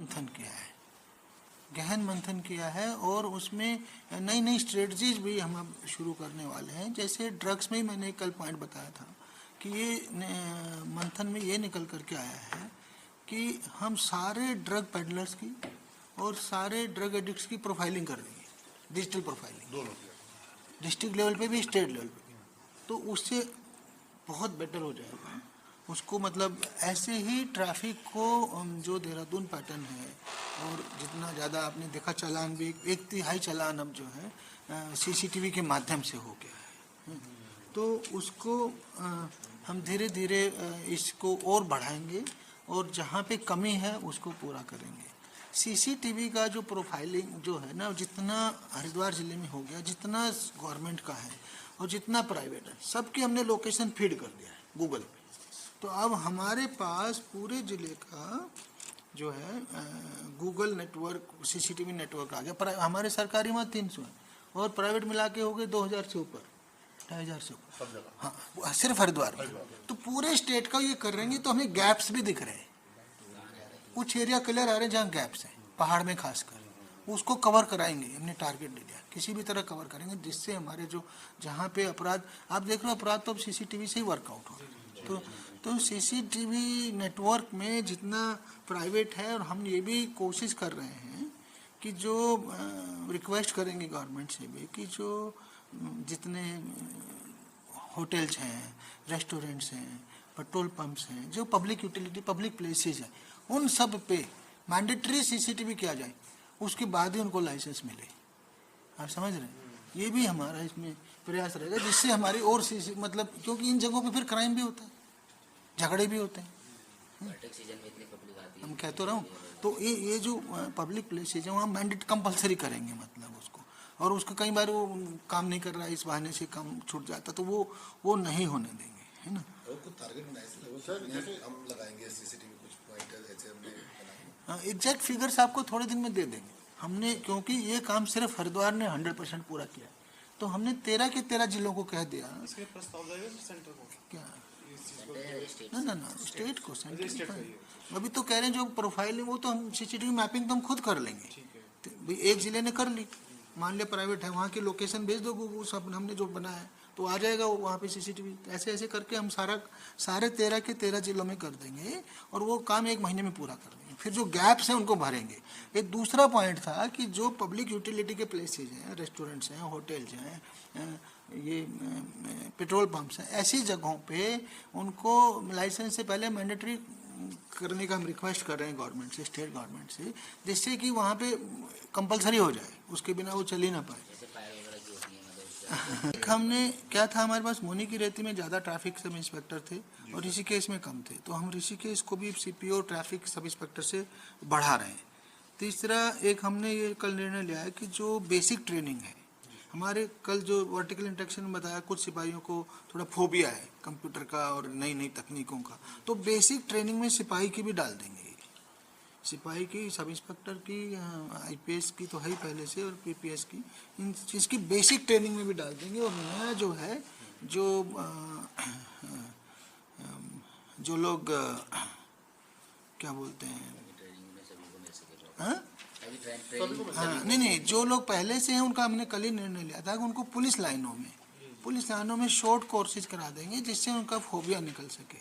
मंथन किया है, गहन मंथन किया है और उसमें नई नई स्ट्रेटजीज भी हम अब शुरू करने वाले हैं। जैसे ड्रग्स में ही मैंने कल पॉइंट बताया था कि ये मंथन में ये निकल करके आया है कि हम सारे ड्रग पेडलर्स की और सारे ड्रग एडिक्ट्स की प्रोफाइलिंग कर देंगे, डिजिटल प्रोफाइलिंग, दोनों डिस्ट्रिक्ट लेवल पे भी स्टेट लेवल पे। तो उससे बहुत बेटर हो जाएगा उसको, मतलब ऐसे ही ट्रैफिक को जो देहरादून पैटर्न है, और जितना ज़्यादा आपने देखा चालान भी 1/3 चालान अब जो है सीसीटीवी के माध्यम से हो गया है। तो उसको हम धीरे धीरे इसको और बढ़ाएंगे और जहाँ पे कमी है उसको पूरा करेंगे। सीसीटीवी का जो प्रोफाइलिंग जो है ना, जितना हरिद्वार ज़िले में हो गया, जितना गवर्नमेंट का है और जितना प्राइवेट है, सबकी हमने लोकेशन फीड कर दिया है गूगल पे। तो अब हमारे पास पूरे ज़िले का जो है गूगल नेटवर्क, सीसीटीवी नेटवर्क आ गया। हमारे सरकारी वहाँ 300 है और प्राइवेट मिला के हो गए 2000 से ऊपर, 2500 से ऊपर। हाँ, सिर्फ हरिद्वार में। तो पूरे स्टेट का ये कर रहे हैं तो हमें गैप्स भी दिख रहे हैं, कुछ एरिया क्लियर आ रहे हैं जहाँ गैप्स हैं, पहाड़ में खासकर, उसको कवर कराएंगे। हमने टारगेट दे दिया, किसी भी तरह कवर करेंगे जिससे हमारे जो जहाँ पे अपराध, आप देख रहे हो अपराध तो अब सीसीटीवी से ही वर्कआउट हो रहा है। तो सीसीटीवी नेटवर्क में जितना प्राइवेट है, और हम ये भी कोशिश कर रहे हैं कि जो रिक्वेस्ट करेंगे गवर्नमेंट से भी कि जो जितने होटल्स हैं, रेस्टोरेंट्स हैं, पेट्रोल पंप्स हैं, जो पब्लिक यूटिलिटी, पब्लिक प्लेसेस हैं, उन सब पे मैंडेटरी सीसीटीवी किया जाए, उसके बाद ही उनको लाइसेंस मिले। आप समझ रहे हैं? ये भी हमारा इसमें प्रयास रहेगा जिससे हमारी और मतलब, क्योंकि इन जगहों पे फिर क्राइम भी होता है, झगड़े भी होते हैं। हम कह तो रहा हूँ। तो ये जो पब्लिक प्लेसेज है वहाँ मैंडेट कंपलसरी करेंगे, मतलब उसको, और उसको कई बार वो काम नहीं कर रहा है, इस बहाने से काम छूट जाता, तो वो नहीं होने देंगे, है ना। एग्जैक्ट फिगर्स आपको थोड़े दिन में दे देंगे हमने, क्योंकि ये काम सिर्फ हरिद्वार ने 100% पूरा किया। तो हमने 13 के 13 जिलों को कह दिया। क्या ना स्टेट को, सेंटर अभी तो कह रहे हैं जो प्रोफाइलिंग वो तो हम सीसीटीवी मैपिंग तो हम खुद कर लेंगे। भाई एक जिले ने कर ली, मान लिया प्राइवेट है, वहाँ की लोकेशन भेज दो गूगल, सब हमने जो बनाया है तो आ जाएगा वहाँ पे सीसीटीवी। ऐसे ऐसे करके हम सारे 13 के 13 जिलों में कर देंगे और वो काम 1 महीने में पूरा कर देंगे। फिर जो गैप्स हैं उनको भरेंगे। एक दूसरा पॉइंट था कि जो पब्लिक यूटिलिटी के प्लेसेज हैं, रेस्टोरेंट्स हैं, होटल्स हैं, ये पेट्रोल पंप्स हैं, ऐसी जगहों पे उनको लाइसेंस से पहले मैंडेटरी करने का हम रिक्वेस्ट कर रहे हैं गवर्नमेंट से, स्टेट गवर्नमेंट से, जिससे कि वहाँ पे कंपलसरी हो जाए, उसके बिना वो चल ही ना पाए। एक हमने क्या था, हमारे पास मोनी की रेती में ज़्यादा ट्रैफिक सब इंस्पेक्टर थे और ऋषिकेश में कम थे, तो हम ऋषिकेश को भी सीपीओ ट्रैफिक सब इंस्पेक्टर से बढ़ा रहे हैं। तीसरा एक हमने ये कल निर्णय लिया है कि जो बेसिक ट्रेनिंग है हमारे, कल जो वर्टिकल इंटरेक्शन में बताया, कुछ सिपाहियों को थोड़ा फोबिया है कंप्यूटर का और नई नई तकनीकों का, तो बेसिक ट्रेनिंग में सिपाही की भी डाल देंगे। सिपाही की, सब इंस्पेक्टर की, आईपीएस की तो है ही पहले से, और पीपीएस की, इन चीज़ की बेसिक ट्रेनिंग में भी डाल देंगे। और नया जो है, जो लोग क्या बोलते हैं, हाँ नहीं, जो लोग पहले से हैं उनका हमने कल ही निर्णय लिया था कि उनको पुलिस लाइनों में शॉर्ट कोर्सेज करा देंगे जिससे उनका फोबिया निकल सके।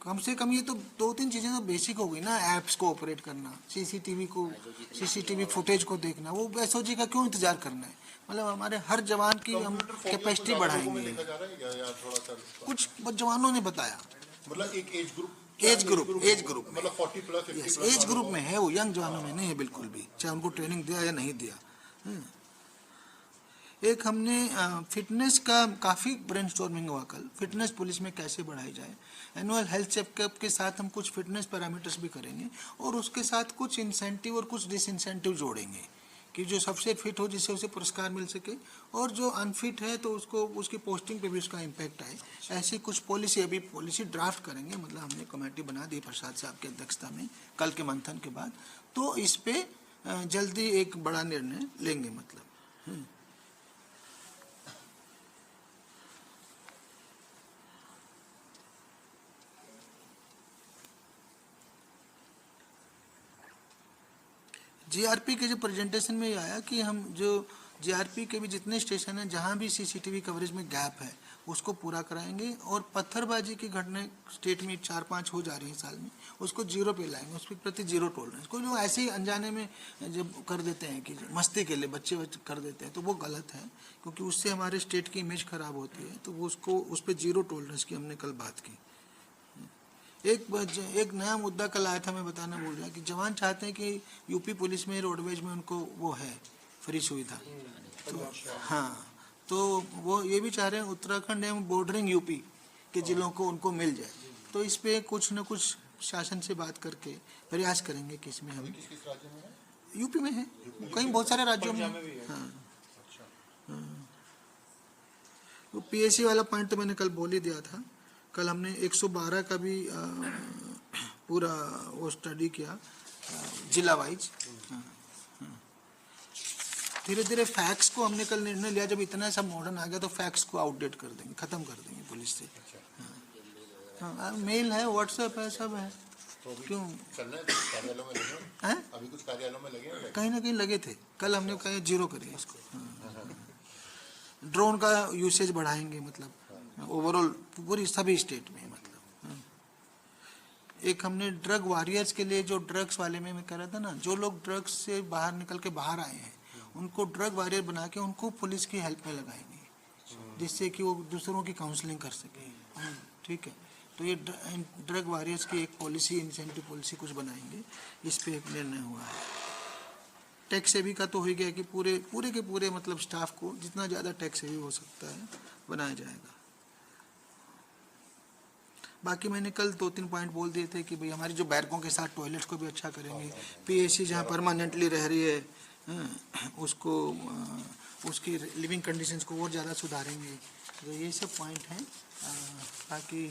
कम से कम ये तो 2-3 चीज़ें तो बेसिक हो गई ना, ऐप्स को ऑपरेट करना, सीसीटीवी फुटेज को देखना, वो एसओजी का क्यों इंतजार करना है। मतलब हमारे हर जवान की हम कैपेसिटी बढ़ाएंगे। कुछ जवानों ने बताया, मतलब एक एज ग्रुप मतलब 40+ एज ग्रुप में है, वो यंग जवानों में नहीं है बिल्कुल भी, चाहे उनको ट्रेनिंग दिया या नहीं दिया। एक हमने फिटनेस का काफ़ी ब्रेनस्टॉर्मिंग हुआ कल, फिटनेस पुलिस में कैसे बढ़ाई जाए। एनुअल हेल्थ चेकअप के साथ हम कुछ फिटनेस पैरामीटर्स भी करेंगे और उसके साथ कुछ इंसेंटिव और कुछ डिसइंसेंटिव जोड़ेंगे कि जो सबसे फिट हो जिससे उसे पुरस्कार मिल सके, और जो अनफिट है तो उसको उसकी पोस्टिंग पे भी उसका इम्पैक्ट आए। ऐसी कुछ पॉलिसी, अभी पॉलिसी ड्राफ्ट करेंगे, मतलब हमने कमेटी बना दी प्रसाद साहब की अध्यक्षता में कल के मंथन के बाद, तो इस पर जल्दी एक बड़ा निर्णय लेंगे। मतलब जीआरपी के जो प्रेजेंटेशन में ये आया कि हम जो जीआरपी के भी जितने स्टेशन हैं जहाँ भी सीसीटीवी कवरेज में गैप है उसको पूरा कराएंगे, और पत्थरबाजी की घटनाएं स्टेट में 4-5 हो जा रही हैं साल में, उसको जीरो पे लाएंगे, उसके प्रति जीरो टॉलरेंस। कोई लोग ऐसे ही अनजाने में जब कर देते हैं कि मस्ती के लिए बच्चे कर देते हैं तो वो गलत है, क्योंकि उससे हमारे स्टेट की इमेज खराब होती है। तो वो उसको उस पर जीरो टॉलरेंस की हमने कल बात की। एक नया मुद्दा कल आया था, मैं बताना भूल रहा कि जवान चाहते हैं कि यूपी पुलिस में रोडवेज में उनको वो है फ्री सुविधा। तो हाँ, तो वो ये भी चाह रहे हैं उत्तराखंड एवं बॉर्डरिंग यूपी के जिलों को उनको मिल जाए। तो इस पे कुछ न कुछ शासन से बात करके प्रयास करेंगे कि इसमें हम। यूपी में है, कहीं बहुत सारे राज्यों में। हाँ, वो पीएससी वाला पॉइंट तो मैंने कल बोल ही दिया था। कल हमने 112 का भी पूरा वो स्टडी किया जिला वाइज। धीरे धीरे फैक्स को हमने कल निर्णय लिया, जब इतना सब मॉडर्न आ गया तो फैक्स को आउटडेट कर देंगे, खत्म कर देंगे पुलिस से। हाँ, मेल है, व्हाट्सएप है, सब है। तो क्यों कार्यालयों में लगे हैं? अभी कुछ कार्यालयों में लगे हैं? कहीं ना कहीं लगे थे। कल हमने कहा जीरो करिए इसको। ड्रोन का यूसेज बढ़ाएंगे, मतलब ओवरऑल पूरी सभी स्टेट में। मतलब एक हमने ड्रग वॉरियर्स के लिए, जो ड्रग्स वाले में मैं कह रहा था ना, जो लोग ड्रग्स से बाहर निकल के बाहर आए हैं उनको ड्रग वॉरियर बना के उनको पुलिस की हेल्प में लगाएंगे, जिससे कि वो दूसरों की काउंसलिंग कर सके। ठीक है, तो ये ड्रग वॉरियर्स की एक पॉलिसी, इंसेंटिव पॉलिसी कुछ बनाएंगे, इस पे एक निर्णय हुआ है। टैक्स सेवी का तो हो गया कि पूरे के पूरे मतलब स्टाफ को जितना ज़्यादा टैक्स सेवी हो सकता है बनाया जाएगा। बाकी मैंने कल 2-3 पॉइंट बोल दिए थे कि भाई हमारी जो बैरकों के साथ टॉयलेट्स को भी अच्छा करेंगे, पीएससी जहाँ परमानेंटली रह रही है उसको उसकी लिविंग कंडीशंस को और ज़्यादा सुधारेंगे। तो ये सब पॉइंट हैं। बाकी